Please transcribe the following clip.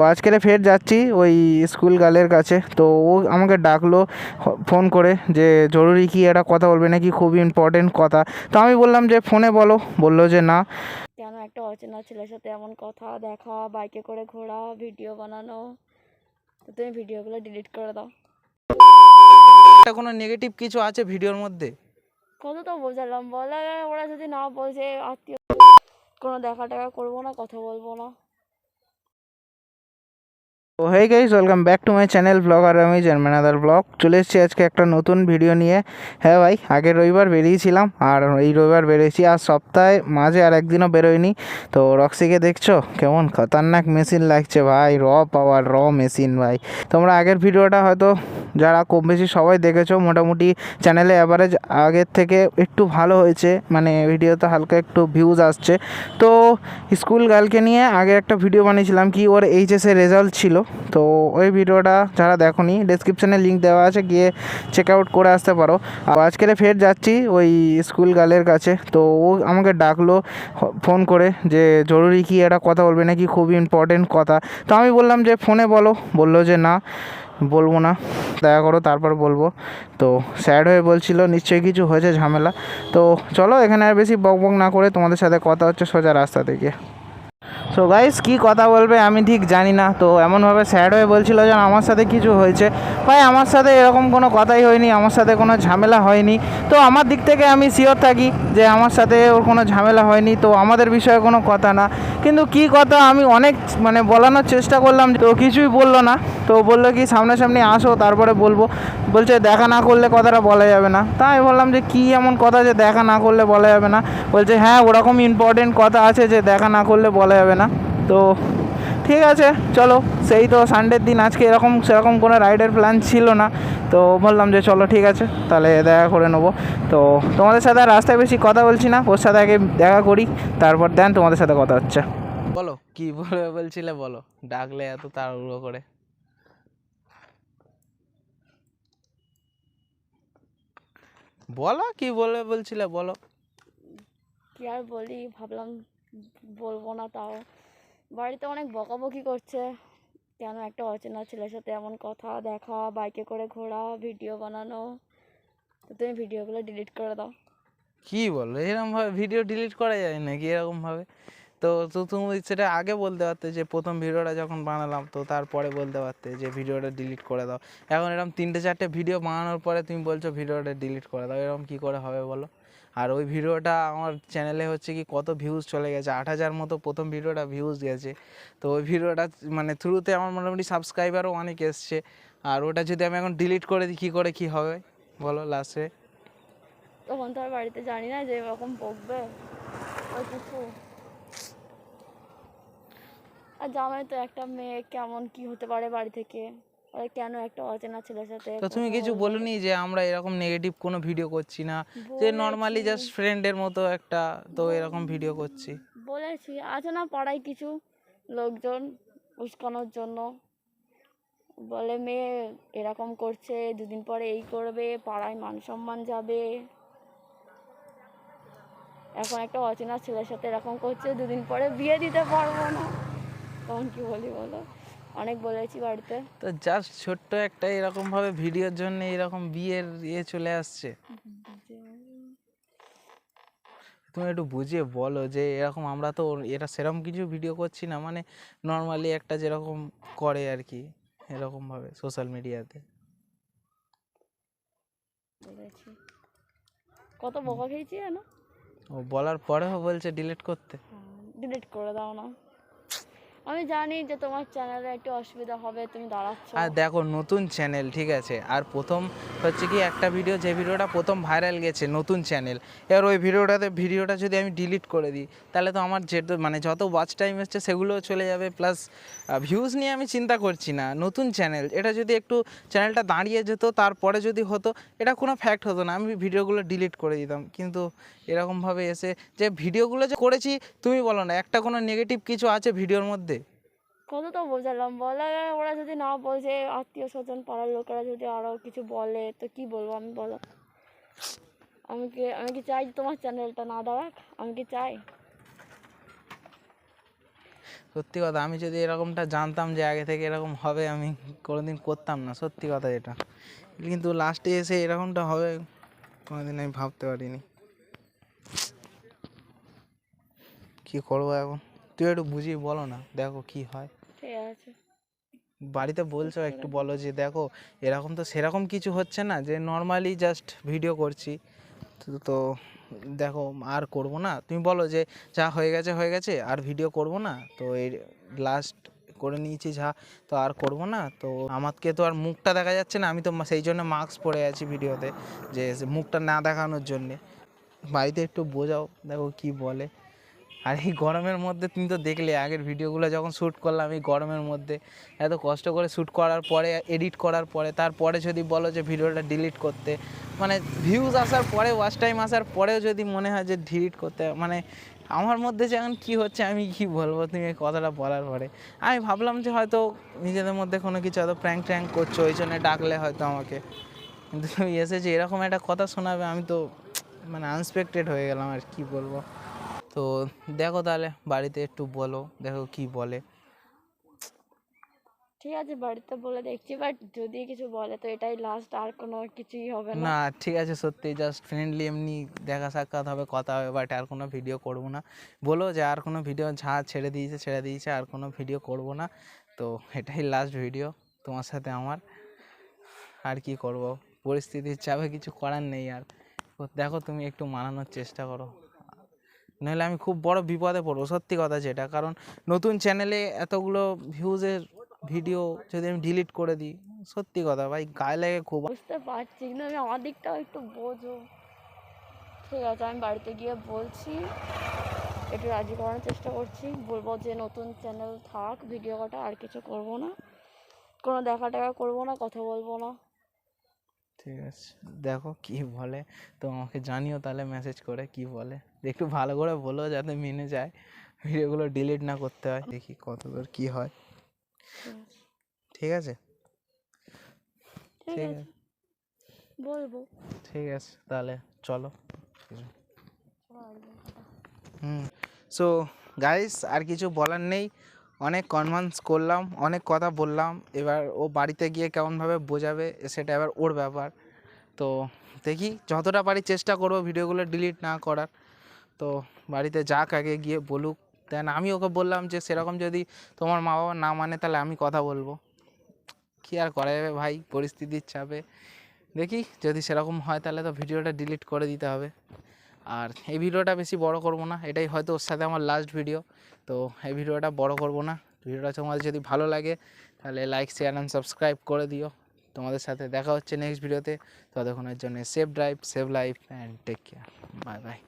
তো আজকে ফের যাচ্ছি ওই স্কুল গার্লের কাছে। তো ও আমাকে ডাকলো ফোন করে যে জরুরি কি একটা কথা বলবে নাকি, খুবই ইম্পর্টেন্ট কথা। তো আমি বললাম যে ফোনে বলো। বললো যে না। কেন একটা অচেনা ছেলের সাথে এমন কথা দেখা, বাইকে করে ঘোরা, ভিডিও বানানো, তো তুমি ভিডিওগুলো ডিলিট করে দাও। একটা কোনো নেগেটিভ কিছু আছে ভিডিওর মধ্যে? কত তো বোঝালাম, বলে ওরা যদি না বলছে আত্মীয় কোনো দেখা টাকা করবো না, কথা বলবো না। তো hey guys, welcome back to my channel blogger আমি জার্মানাদার ব্লগ। চলে এসেছি আজকে একটা নতুন ভিডিও নিয়ে। হ্যাঁ ভাই, আগের রবিবার বেরিয়েছিলাম আর এই রবিবার বেরিয়েছি, আর সপ্তাহে মাঝে আর একদিনও বেরোয়নি। তো রক্সিকে দেখছো কেমন খতরনাক মেশিন লাগছে ভাই, র পাওয়ার র মেশিন ভাই। তোমরা আগের ভিডিওটা হয়তো যারা কম বেশি সবাই দেখেছো, মোটামুটি চ্যানেলে অ্যাভারেজ আগের থেকে একটু ভালো হয়েছে, মানে ভিডিওতে হালকা একটু ভিউজ আসছে। তো স্কুল গার্লকে নিয়ে আগে একটা ভিডিও বানিয়েছিলাম, কি ওর এইচএসের রেজাল্ট ছিল। তো ওই ভিডিওটা যারা দেখোনি, ডেসক্রিপশানে লিঙ্ক দেওয়া আছে, গিয়ে চেক আউট করে আসতে পারো। আর আজকে ফের যাচ্ছি ওই স্কুল গার্লের কাছে। তো ও আমাকে ডাকলো ফোন করে যে জরুরি কি একটা কথা বলবে নাকি, খুবই ইম্পর্টেন্ট কথা। তো আমি বললাম যে ফোনে বলো। বললো যে না, বলবো না, দেখা করো তারপর বলবো। তো স্যাড হয়ে বলছিল নিশ্চয়ই কিছু হয়েছে ঝামেলা। তো চলো, এখানে আর বেশি বক বক না করে তোমাদের সাথে কথা হচ্ছে সোজা রাস্তা থেকে। সো গাইস, কী কথা বলবে আমি ঠিক জানি না। তো এমনভাবে স্যাড হয়ে বলছিল যেন আমার সাথে কিছু হয়েছে। ভাই আমার সাথে এরকম কোনো কথাই হয়নি, আমার সাথে কোনো ঝামেলা হয়নি। তো আমার দিক থেকে আমি শিওর থাকি যে আমার সাথে ওর কোনো ঝামেলা হয়নি, তো আমাদের বিষয়ে কোনো কথা না। কিন্তু কি কথা আমি অনেক বলানোর চেষ্টা করলাম, তো কিছুই বললো না। তো বললো কি সামনাসামনি আসো তারপরে বলবো। বলছে দেখা না করলে কথাটা বলা যাবে না। তাই বললাম যে কী এমন কথা যে দেখা না করলে বলা যাবে না। বলছে হ্যাঁ ওরকম ইম্পর্টেন্ট কথা আছে যে দেখা না করলে বলা যাবে না। তো ঠিক আছে চলো, সেই তো সানডের দিন, আজকে এরকম সেরকম কোনো রাইডের প্ল্যান ছিল না। তো বললাম যে চলো ঠিক আছে তাহলে দেখা করে নেবো। তো তোমাদের সাথে আর রাস্তায় বেশি কথা বলছি না, ওর সাথে আগে দেখা করি, তারপর দেন তোমাদের সাথে কথা হচ্ছে। বলো কি বলবে বলছিলে, বলো, ডাকলে এত তাড়াহুড়ো করে। বলো কি বলবে বলছিলে, বলো। কি আর বলি, ভাবলাম বলবো না, তাও বাড়িতে অনেক বকাবকি করছে। কেন একটা অচেনা ছেলের সাথে এমন কথা দেখা, বাইকে করে ঘোরা, ভিডিও বানানো, তো তুমি ভিডিওগুলো ডিলিট করে দাও। কি বলো, এরকম ভাবে ভিডিও ডিলিট করা যায় নাকি এরকম ভাবে? তো তো তুমি সেটা আগে বলতে পারতে, যে প্রথম ভিডিওটা যখন বানালাম তো তারপরে বলতে পারতে যে ভিডিওটা ডিলিট করে দাও। এখন এরকম 3-4টে ভিডিও বানানোর পরে তুমি বলছো ভিডিওটা ডিলিট করে দাও, এরকম কী করে হবে বলো? আর ওই ভিডিওটা আমার চ্যানেলে হচ্ছে কি কত ভিউজ চলে গেছে, 8,000 মতো প্রথম ভিডিওটা ভিউজ গেছে। তো ওই ভিডিওটা থ্রুতে আমার মোটামুটি সাবস্ক্রাইবারও অনেক এসছে। আর ওটা যদি আমি এখন ডিলিট করে দিই, কী করে কী হবে বলো লাস্টে? তখন তো আর বাড়িতে জানি না যে এরকম বকবে ওই কিছু। আর জামাই তো একটা মেয়ে, কেমন কি হতে পারে বাড়ি থেকে, ওরা কেন একটা অচেনা ছেলের সাথে তো তুমি কথা কিছু বলবে। বলোনি যে আমরা এরকম নেগেটিভ কোনো ভিডিও করছি না, যে বলেছি নর্মালি জাস্ট ফ্রেন্ডের মতো একটা, তো এরকম ভিডিও করছি? বলেছি আছে না পাড়ায় কিছু লোকজন উস্কানোর জন্য, বলে মেয়ে এরকম করছে, দুদিন পরে এই করবে, পাড়ায় মান সম্মান যাবে। এখন একটা অচেনা ছেলের সাথে এরকম করছে, দুদিন পরে বিয়ে দিতে পারবো না, তখন কি বলি বলো। অনেক বলেছি বাড়িতে। তো জাস্ট ছোট্ট একটা এরকম ভাবে ভিডিওর জন্য এরকম বিয়ের চলে আসছে। তুমি একটু বুঝিয়ে বলো যে এরকম আমরা তো এটা সেরকম কিছু ভিডিও করছি না, নর্মালি একটা যেরকম করে আর কি, এরকম ভাবে সোশ্যাল মিডিয়াতে। বলেছি, কত বকা খেয়েছি জানো। ও বলার পরেও বলছে ডিলিট করতে। ডিলিট করে দাও না, আমি জানি যে তোমার চ্যানেলে একটু অসুবিধা হবে, তুমি দাঁড়াচ্ছ। আর দেখো নতুন চ্যানেল, ঠিক আছে, আর প্রথম হচ্ছে কি একটা ভিডিও, যে ভিডিওটা প্রথম ভাইরাল গেছে, নতুন চ্যানেল। এবার ওই ভিডিওটা যদি আমি ডিলিট করে দিই, তাহলে তো আমার যত ওয়াচ টাইম এসছে সেগুলোও চলে যাবে, প্লাস ভিউজ নিয়ে আমি চিন্তা করছি না। নতুন চ্যানেল, এটা যদি একটু চ্যানেলটা দাঁড়িয়ে যেত তারপরে যদি হতো, এটা কোনো ফ্যাক্ট হতো না, আমি ভিডিওগুলো ডিলিট করে দিতাম। কিন্তু এরকমভাবে এসে যে ভিডিওগুলো যে করেছি, তুমি বলো না একটা কোনো নেগেটিভ কিছু আছে ভিডিওর মধ্যে? কত তো বোঝালাম, বলে ওরা যদি না বোঝে, আত্মীয় স্বজন পাড়ার লোকেরা যদি আরও কিছু বলে, তো কি বলবো আমি বলো। আমি কি চাই তোমার চ্যানেলটা না দাঁড়াক? আমি কি চাই? সত্যি কথা, আমি যদি এরকমটা জানতাম যে আগে থেকে এরকম হবে, আমি কোনোদিন করতাম না, সত্যি কথা এটা। কিন্তু লাস্টে এসে এরকমটা হবে কোনোদিন আমি ভাবতে পারিনি। কি করবো এখন? তুই একটু বুঝিয়ে বলো না, দেখো কি হয়। ঠিক আছে। বাড়িতে বলছো, একটু বলো যে দেখো এরকম তো সেরকম কিছু হচ্ছে না, যে নর্মালি জাস্ট ভিডিও করছি, তো দেখো আর করব না। তুমি বলো যে যা হয়ে গেছে হয়ে গেছে, আর ভিডিও করব না, তো এই লাস্ট করে নিয়েছি যা, তো আর করব না। তো আমাকে তো আর মুখটা দেখা যাচ্ছে না, আমি তো সেই জন্য মাস্ক পরে আছি ভিডিওতে, যে মুখটা না দেখানোর জন্যে। বাড়িতে একটু বোঝাও, দেখো কি বলে। আর এই গরমের মধ্যে তুমি তো দেখলে আগের ভিডিওগুলো যখন শ্যুট করলাম, এই গরমের মধ্যে এত কষ্ট করে শ্যুট করার পরে, এডিট করার পরে, তারপরে যদি বলো যে ভিডিওটা ডিলিট করতে, মানে ভিউজ আসার পরে, ওয়াচ টাইম আসার পরেও যদি মনে হয় যে ডিলিট করতে, মানে আমার মধ্যে যে এখন কী হচ্ছে আমি কী বলবো তুমি এই কথাটা বলার পরে। আমি ভাবলাম যে হয়তো নিজেদের মধ্যে কোনো কিছু হয়তো প্র্যাঙ্ক ট্র্যাঙ্ক করছো, ওই জন্য ডাকলে হয়তো আমাকে, কিন্তু তুমি এসেছে এরকম একটা কথা শোনাবে, আমি তো মানে আনএক্সপেক্টেড হয়ে গেলাম, আর কি বলবো। তো দেখো তাহলে বাড়িতে একটু বলো, দেখো কি বলে। ঠিক আছে, বাড়িতে বলে দেখছি, বাট যদি কিছু বলে তো এটাই লাস্ট, আর কোনো কিছুই হবে না। না ঠিক আছে, সত্যি জাস্ট ফ্রেন্ডলি এমনি দেখা সাক্ষাৎ হবে, কথা হবে, বাট আর কোনো ভিডিও করব না। বলো যে আর কোনো ভিডিও যা ছেড়ে দিয়েছে, আর কোনো ভিডিও করব না। তো এটাই লাস্ট ভিডিও তোমার সাথে আমার। আর কি করব, পরিস্থিতির চাপে কিছু করার নেই আর। তো দেখো তুমি একটু মানানোর চেষ্টা করো, নাহলে আমি খুব বড় বিপদে পড়বো, সত্যি কথা যেটা। কারণ নতুন চ্যানেলে এতগুলো ভিউজের ভিডিও যদি আমি ডিলিট করে দিই, সত্যি কথা ভাই গায়ে লাগে খুব। বুঝতে পারছি, কিন্তু আমি আমার দিকটাও একটু বোঝো। ঠিক আছে, আমি বাড়িতে গিয়ে বলছি, একটু রাজি করানোর চেষ্টা করছি, বলবো যে নতুন চ্যানেল থাক, ভিডিও কটা, আর কিছু করব না, কোনো দেখা টাকা করবো না, কথা বলবো না। ঠিক আছে, দেখো কি বলে, তো আমাকে জানিও তাহলে মেসেজ করে কি বলে। একটু ভালো করে বলো যাতে মেনে যায়, ভিডিওগুলো ডিলিট না করতে হয়। দেখি কতদূর কি হয়। ঠিক আছে, ঠিক আছে, ঠিক ঠিক আছে, আছে, বলবো। ঠিক আছে তাহলে চলো। সো গাইস, আর কিছু বলার নেই, অনেক কনভিন্স করলাম, অনেক কথা বললাম, এবার ও বাড়িতে গিয়ে কেমনভাবে বোঝাবে সেটা এবার ওর ব্যাপার। তো দেখি যতটা পারি চেষ্টা করবো ভিডিওগুলো ডিলিট না করার। তো বাড়িতে যাক, আগে গিয়ে বলুক, দেন আমি ওকে বললাম যে সেরকম যদি তোমার মা বাবা না মানে তাহলে আমি কথা বলবো। কী আর করা যাবে ভাই, পরিস্থিতির চাপে। দেখি যদি সেরকম হয় তাহলে তো ভিডিওটা ডিলিট করে দিতে হবে। আর এই ভিডিওটা বেশি বড় করব না, এটাই হয়তো ওর সাথে আমার লাস্ট ভিডিও। তো এই ভিডিওটা বড় করব না। ভিডিওটা তোমাদের যদি ভালো লাগে তাহলে লাইক, শেয়ার অ্যান্ড সাবস্ক্রাইব করে দিও। তোমাদের সাথে দেখা হচ্ছে নেক্সট ভিডিওতে। ততক্ষণের জন্য safe drive, save life and take care. Bye by.